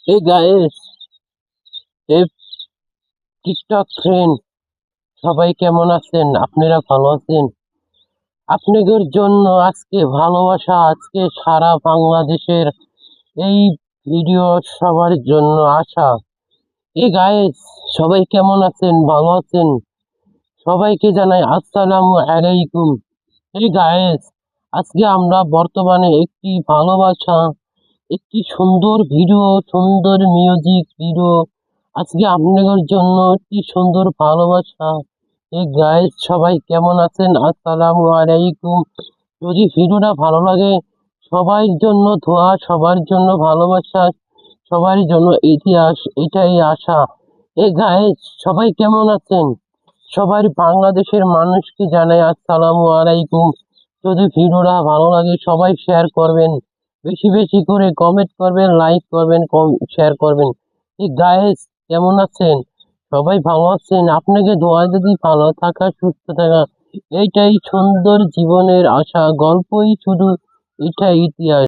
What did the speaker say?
এই গাইস, এই TikTok friend সবাই কেমন আছেন? আপনারা ভালো আছেন? আপনাদের জন্য আজকে ভালোবাসা, আজকে সারা বাংলাদেশের এই ভিডিও সবার জন্য আসা। এই গাইস, সবাই কেমন আছেন? ভালো আছেন? সবাইকে জানাই আসসালামু আলাইকুম। এই গাইস, আজকে আমরা বর্তমানে একটি ভালোবাসা, একটি সুন্দর ভিডিও, সুন্দর মিউজিক ভিডিও, আজকে আপনাদের জন্য একটি সুন্দর ভালোবাসা। এই গাইস, সবাই কেমন আছেন? আসসালামু আলাইকুম। যদি ভিডিওটা ভালো লাগে, সবার জন্য দোয়া, সবার জন্য ভালোবাসা, সবার জন্য ইতিহাস, এটাই আশা। এই গাইস, সবাই কেমন আছেন? সবাই বাংলাদেশের মানুষকে জানাই আসসালামু আলাইকুম। যদি ভিডিওটা ভালো লাগে সবাই শেয়ার করবেন, বেশি বেশি করে কমেন্ট করবেন, লাইক করবেন, শেয়ার করবেন। এই গাইস, কেমন আছেন? সবাই ভালো আছেন? আপনাকে দোয়া, যদি ভালো থাকা, সুস্থ থাকা, এইটাই সুন্দর জীবনের আশা, গল্পই শুধু, এটাই ইতিহাস।